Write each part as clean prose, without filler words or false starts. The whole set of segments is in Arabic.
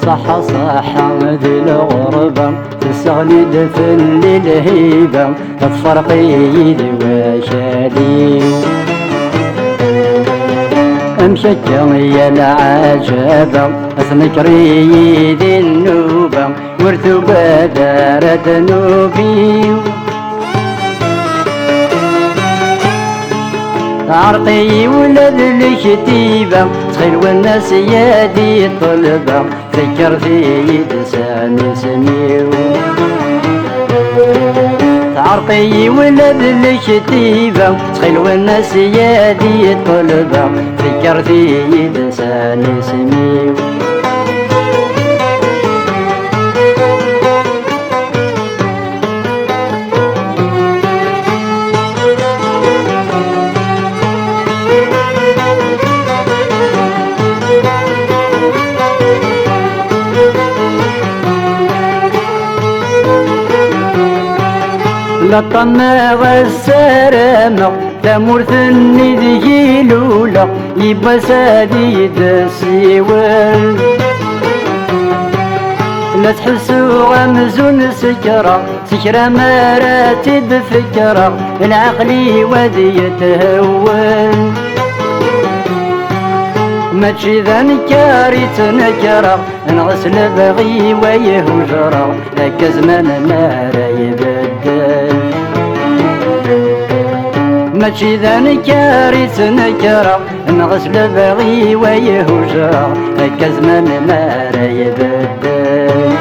صح صح ذي الغربة تستغني دفن للهيبة تفرق ايدي وشالي امشكر يا العجبة اثنكري ذي النوبة ورثوبة دارت نوبي عرقي ولد الكتيبة تخيل والناس يدي طلبة فكر في لساني سميو عرقي ولد الكتيبة تخيل والناس يدي طلبة فكر في لساني سميو لطمة والسرامة تمرثني ذي لولا يبقى سديد السيوال لا تحسوا غمزون سكرة مراتب فكرة العقلي وذي يتهول ماشي ذا نكاري تنكرة نغسل بغي ويهجرة هكا زمان ما يبدل ماشي ذا نكاري تنكرة نغسل بغي ويهجرة هكا زمان ما يبدل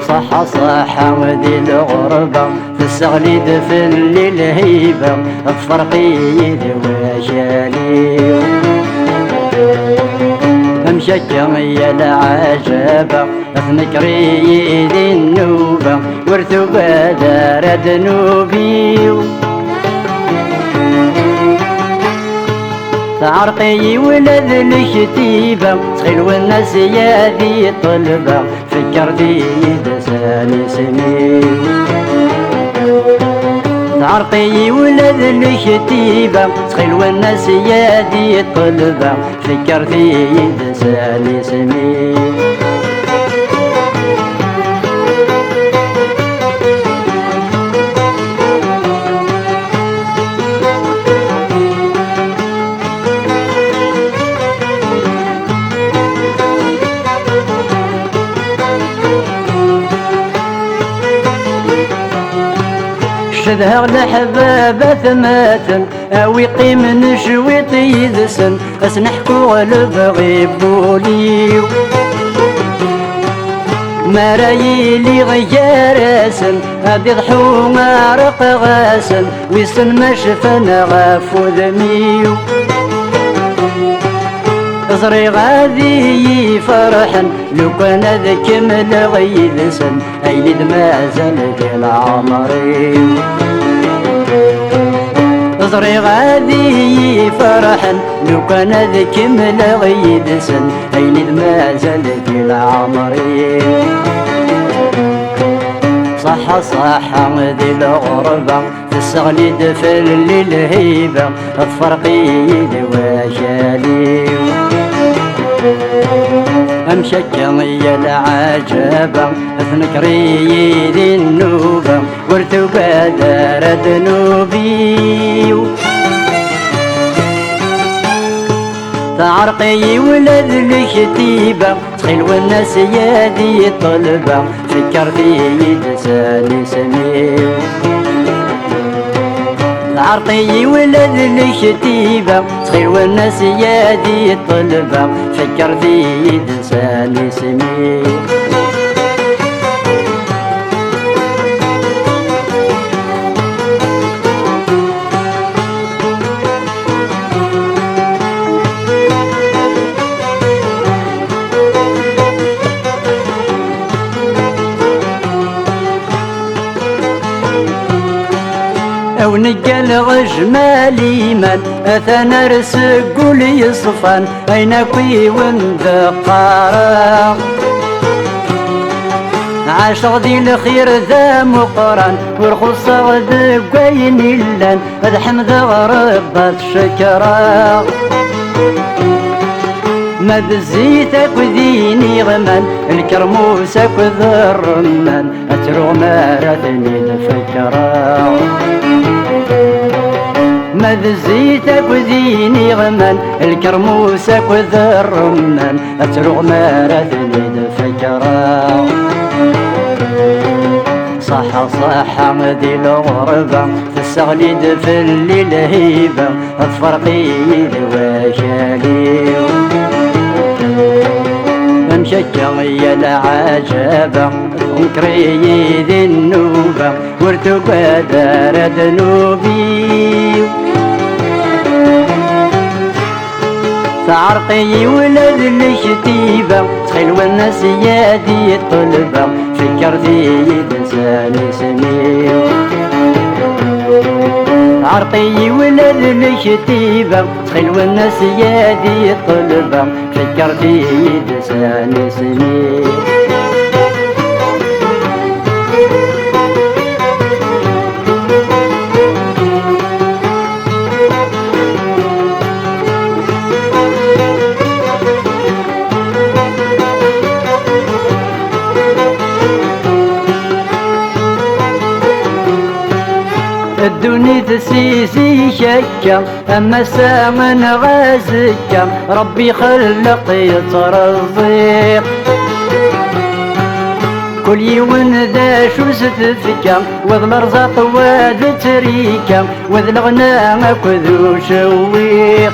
صح صح وذي الغربة تستغلي دفن للهيبة الفرقي يدي وشالي امشكر يا العجبة اثنكري ذي النوبة ورثوبة دارت نوبي عرقي ولد الكتيبة تخيل والناس يدي طلبة فكر في لساني سميو عرقي ولد الكتيبة تخيل والناس يدي طلبة فكر في لساني سميو شدها لحبابة ثماثن اوي قيم نشويط يدسن اسنحكو البغي بوليو مرايلي غيارسن هادي ضحو مارق غاسن ويسن مشفن غافو ذميو زري غادي فرحن لو كان ذاك ملغي لسن ايد ما زال ديال عمري زري غادي فرحن لو كان ذاك ملغي لسن ايد ما زال ديال عمري صح صح ذي الغربة تستغني دفن للهيبة الفرقي يدي وشالي امشكر يا العجبة اثنكري ذي النوبة ورثوبة دارت نوبي عرقي ولد الكتيبة تخيل والناس يدي طلبة فكر في لساني سميو عرقي ولد الكتيبة تخيل والناس يدي طلبة فكر في لساني سميو او نقل غجمال ايمان اثنا رسقول يصفان اين كوي وندقارا عاشق دي الخير ذا مقران والخص غد قاين اللان هذا حمد غربات شكرا مد الزيتك وذيني غمان الكرموسك وذا الرمان اترغ مارثني الفكرة مد الزيتك وذيني غمان الكرموسك وذا الرمان اترغ مارثني الفكرة صح صح مدي الغربة تستغلي في الليل هيبة تفرقي الوشالي مشجع يا العجبة تنكري ذي النوبة ورتقى دار ذنوبي تعرقي ولد الشتيبة تخيل والناس يادي الطلبة فكرتي لساني سميو عرقي ولد الشتيبة تخيل والناس يادي الطلبة فكرتي لساني سميو الدنيا تسيسي شكا اما سامن غازكا ربي خلق يترزق كل يوم ذا شو ستفكا وذ الارزاق وذ تريكا وذ الغناء كذو شويق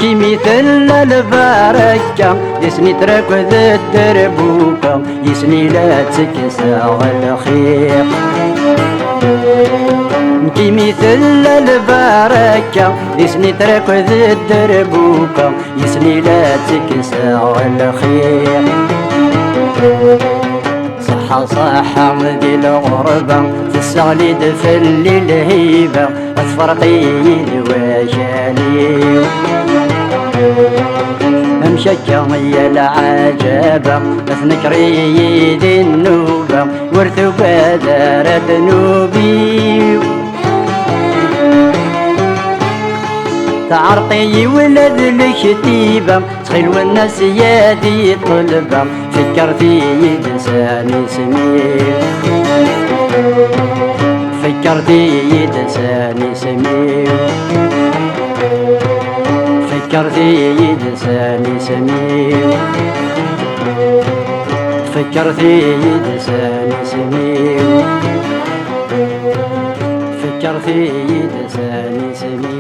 كي مثل البركة يسني تراك ذا الدربوكا يسني لا تكسى الخير كي مثل البركة يسني تراك ذا الدربوكا يسني لا تكسى الخير صح صح مدي الغربة تستغلي في الليل هيبة تفرقي الوشالي مشجع يا العجبة تنكري ذي النوبة وارتقى دار ذنوبي تعرقي ولد الشتيبة تخيل والناس يادي طلبة فكرتي لساني سمير فكرتي لساني سمير فكرتي لساني سمير فكرتي لساني سمير فكرتي لساني سمير